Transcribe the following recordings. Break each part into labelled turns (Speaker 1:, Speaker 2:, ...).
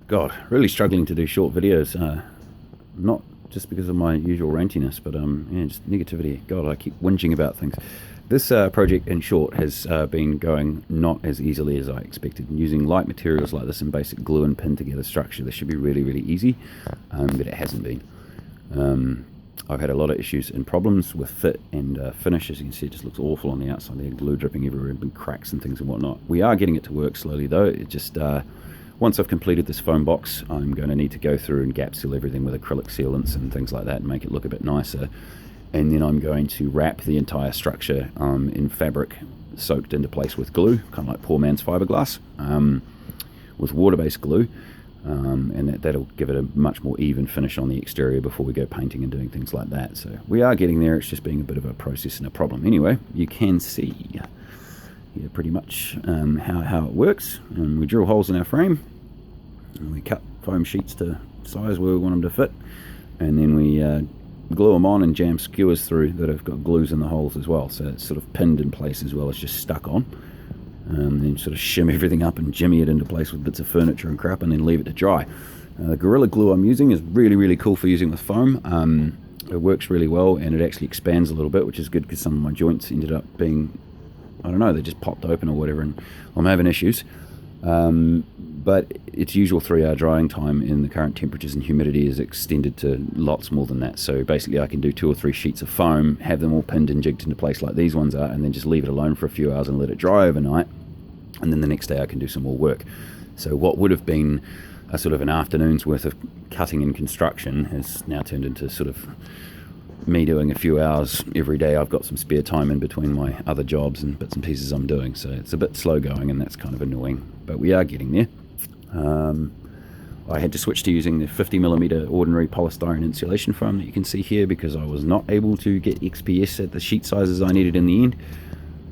Speaker 1: God, really struggling to do short videos. Not just because of my usual rantiness, but yeah, just negativity. God, I keep whinging about things. This project, in short, has been going not as easily as I expected. Using light materials like this and basic glue and pin together structure, this should be really, really easy, but it hasn't been. I've had a lot of issues and problems with fit and finish. As you can see, it just looks awful on the outside there, glue dripping everywhere, and cracks and things and whatnot. We are getting it to work slowly though. It just once I've completed this foam box, I'm going to need to go through and gap seal everything with acrylic sealants and things like that and make it look a bit nicer. And then I'm going to wrap the entire structure in fabric soaked into place with glue, kind of like poor man's fiberglass, with water-based glue. And that'll give it a much more even finish on the exterior before we go painting and doing things like that. So we are getting there. It's just being a bit of a process and a problem. Anyway, you can see here pretty much how it works. We drill holes in our frame, and we cut foam sheets to size where we want them to fit, and then we glue them on and jam skewers through that have got glues in the holes as well, so it's sort of pinned in place as well as just stuck on. Then sort of shim everything up and jimmy it into place with bits of furniture and crap, and then leave it to dry. The Gorilla Glue I'm using is really, really cool for using with foam. It works really well, and it actually expands a little bit, which is good because some of my joints ended up being, I don't know, they just popped open or whatever, and I'm having issues. But its usual 3-hour drying time in the current temperatures and humidity is extended to lots more than that. So basically I can do 2 or 3 sheets of foam, have them all pinned and jigged into place like these ones are, and then just leave it alone for a few hours and let it dry overnight. And then the next day I can do some more work. So what would have been a sort of an afternoon's worth of cutting and construction has now turned into sort of me doing a few hours every day. I've got some spare time in between my other jobs and bits and pieces I'm doing, so it's a bit slow going, and that's kind of annoying, but we are getting there. I had to switch to using the 50mm ordinary polystyrene insulation foam that you can see here because I was not able to get XPS at the sheet sizes I needed in the end.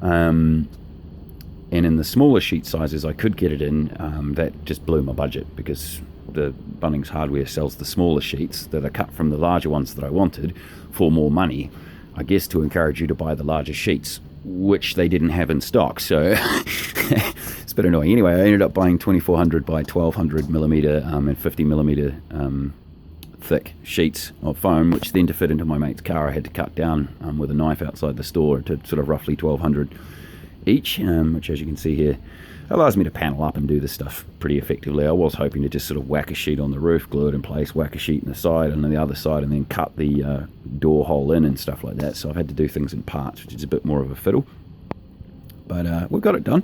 Speaker 1: And in the smaller sheet sizes I could get it in, that just blew my budget because the Bunnings Hardware sells the smaller sheets that are cut from the larger ones that I wanted for more money, I guess to encourage you to buy the larger sheets, which they didn't have in stock, so it's a bit annoying. Anyway, I ended up buying 2400 by 1200mm and 50mm thick sheets of foam, which then to fit into my mate's car I had to cut down with a knife outside the store to sort of roughly 1200 each, which as you can see here allows me to panel up and do this stuff pretty effectively. I was hoping to just sort of whack a sheet on the roof, glue it in place, whack a sheet in the side and on the other side, and then cut the door hole in and stuff like that. So I've had to do things in parts, which is a bit more of a fiddle. But we've got it done,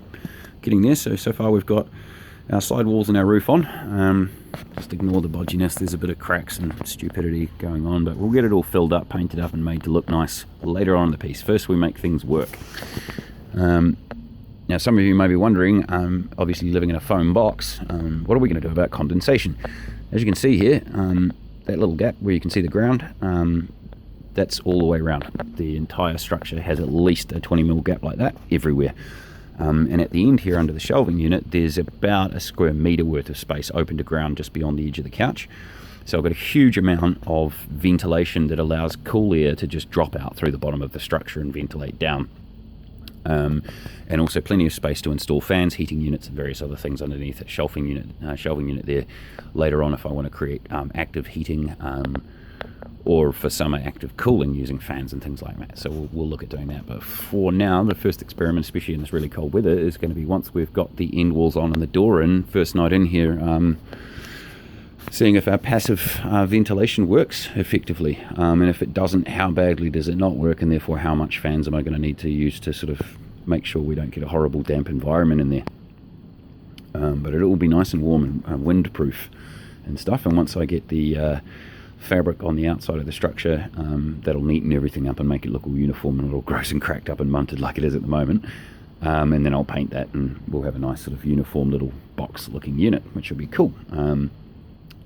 Speaker 1: getting there. So far we've got our side walls and our roof on. Just ignore the bodginess, there's a bit of cracks and stupidity going on, but we'll get it all filled up, painted up and made to look nice later on in the piece. First we make things work. Now some of you may be wondering, obviously living in a foam box, what are we going to do about condensation? As you can see here, that little gap where you can see the ground, that's all the way around. The entire structure has at least a 20mm gap like that everywhere. And at the end here under the shelving unit, there's about a square metre worth of space open to ground just beyond the edge of the couch. So I've got a huge amount of ventilation that allows cool air to just drop out through the bottom of the structure and ventilate down. And also plenty of space to install fans, heating units and various other things underneath that shelving unit there later on if I want to create active heating or for summer active cooling using fans and things like that. So we'll look at doing that, but for now the first experiment, especially in this really cold weather, is going to be once we've got the end walls on and the door in, first night in here, seeing if our passive ventilation works effectively, and if it doesn't, how badly does it not work, and therefore how much fans am I going to need to use to sort of make sure we don't get a horrible damp environment in there. But it'll all be nice and warm and windproof and stuff, and once I get the fabric on the outside of the structure, that'll neaten everything up and make it look all uniform and all gross and cracked up and munted like it is at the moment. And then I'll paint that and we'll have a nice sort of uniform little box looking unit, which will be cool.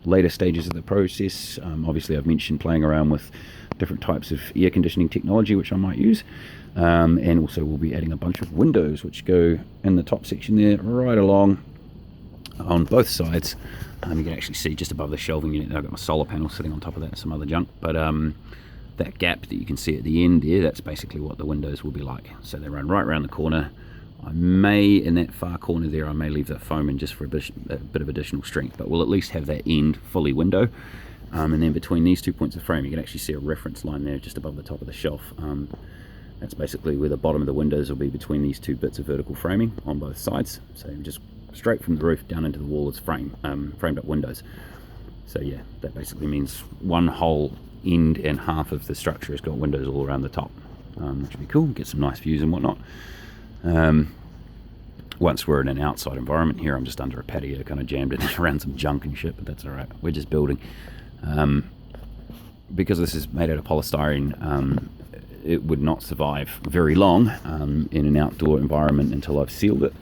Speaker 1: Later stages of the process, obviously I've mentioned playing around with different types of air conditioning technology which I might use, and also we'll be adding a bunch of windows which go in the top section there right along on both sides. You can actually see just above the shelving unit there I've got my solar panel sitting on top of that and some other junk, but that gap that you can see at the end there, that's basically what the windows will be like. So they run right around the corner I may, in that far corner there, I may leave the foam in just for a bit of additional strength, but we'll at least have that end fully window. And then between these 2 points of frame, you can actually see a reference line there just above the top of the shelf. That's basically where the bottom of the windows will be, between these 2 bits of vertical framing on both sides. So just straight from the roof down into the wall is framed up windows. So yeah, that basically means one whole end and half of the structure has got windows all around the top, which would be cool. Get some nice views and whatnot. Once we're in an outside environment here, I'm just under a patio, kind of jammed it around some junk and shit, but that's all right. We're just building. Because this is made out of polystyrene, it would not survive very long in an outdoor environment until I've sealed it,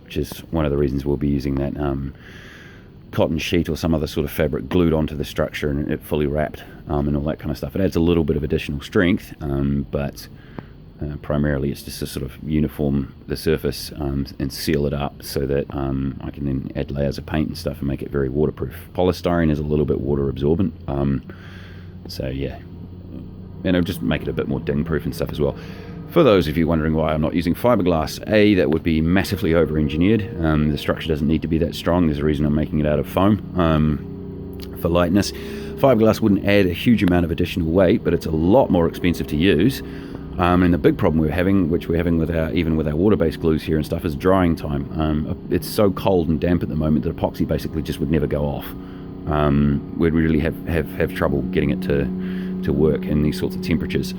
Speaker 1: which is one of the reasons we'll be using that cotton sheet or some other sort of fabric glued onto the structure and it fully wrapped, and all that kind of stuff. It adds a little bit of additional strength, but primarily it's just to sort of uniform the surface and seal it up so that I can then add layers of paint and stuff and make it very waterproof. Polystyrene is a little bit water absorbent, so yeah, and it'll just make it a bit more ding proof and stuff as well. For those of you wondering why I'm not using fiberglass, that would be massively over-engineered. The structure doesn't need to be that strong. There's a reason I'm making it out of foam for lightness. Fiberglass wouldn't add a huge amount of additional weight, but it's a lot more expensive to use. And the big problem we're having, which we're having with even with our water-based glues here and stuff, is drying time. It's so cold and damp at the moment that epoxy basically just would never go off. We'd really have trouble getting it to work in these sorts of temperatures.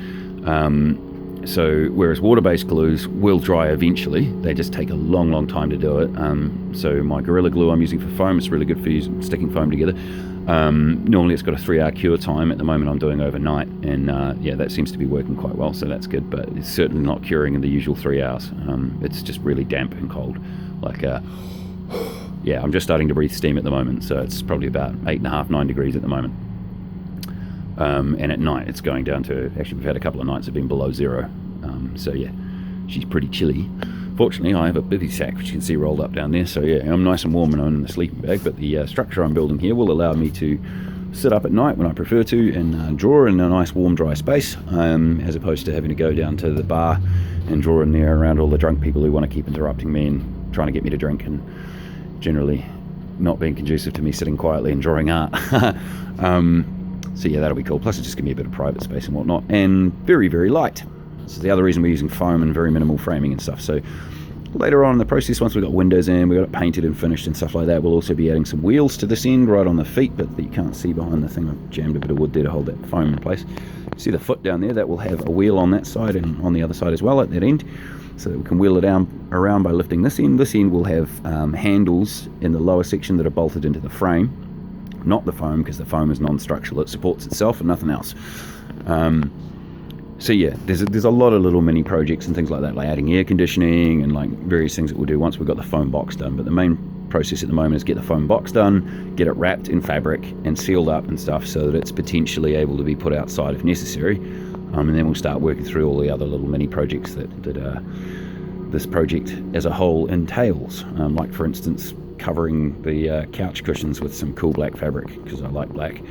Speaker 1: So whereas water-based glues will dry eventually, they just take a long time to do it. So my Gorilla Glue I'm using for foam, it's really good for sticking foam together. Normally it's got a 3-hour cure time. At the moment I'm doing overnight, and yeah, that seems to be working quite well, so that's good, but it's certainly not curing in the usual 3 hours. It's just really damp and cold. Like, yeah, I'm just starting to breathe steam at the moment, so it's probably about 8.5, 9 degrees at the moment. And at night it's going down to, actually we've had a couple of nights have been below 0. So yeah, she's pretty chilly. Fortunately, I have a bivy sack, which you can see rolled up down there, so yeah, I'm nice and warm and I'm in the sleeping bag, but the structure I'm building here will allow me to sit up at night when I prefer to and draw in a nice warm dry space, as opposed to having to go down to the bar and draw in there around all the drunk people who want to keep interrupting me and trying to get me to drink, and generally not being conducive to me sitting quietly and drawing art. So yeah, that'll be cool. Plus it just gives me a bit of private space and whatnot, and very light. This is the other reason we're using foam and very minimal framing and stuff. So later on in the process, once we've got windows in, we've got it painted and finished and stuff like that, we'll also be adding some wheels to this end right on the feet, but that you can't see behind the thing. I've jammed a bit of wood there to hold that foam in place. See the foot down there? That will have a wheel on that side and on the other side as well at that end, so that we can wheel it around by lifting this end. This end will have handles in the lower section that are bolted into the frame, not the foam, because the foam is non-structural. It supports itself and nothing else. So yeah, there's a lot of little mini projects and things like that, like adding air conditioning and like various things that we'll do once we've got the foam box done. But the main process at the moment is get the foam box done, get it wrapped in fabric and sealed up and stuff, so that it's potentially able to be put outside if necessary. And then we'll start working through all the other little mini projects that this project as a whole entails. Like for instance, covering the couch cushions with some cool black fabric, because I like black,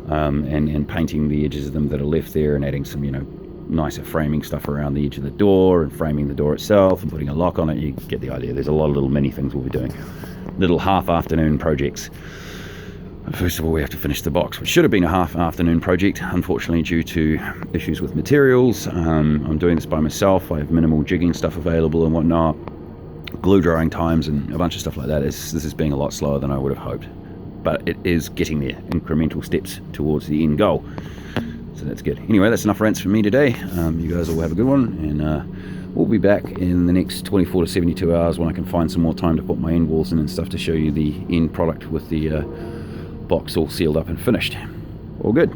Speaker 1: and painting the edges of them that are left there, and adding some, nicer framing stuff around the edge of the door, and framing the door itself and putting a lock on it. You get the idea. There's a lot of little mini things we'll be doing, little half afternoon projects. First of all, we have to finish the box, which should have been a half afternoon project. Unfortunately, due to issues with materials, I'm doing this by myself. I have minimal jigging stuff available and whatnot, glue drying times and a bunch of stuff like that. This is being a lot slower than I would have hoped, but it is getting there, incremental steps towards the end goal. So that's good. Anyway, that's enough rants from me today. You guys all have a good one, and we'll be back in the next 24 to 72 hours when I can find some more time to put my end walls in and stuff, to show you the end product with the box all sealed up and finished. All good.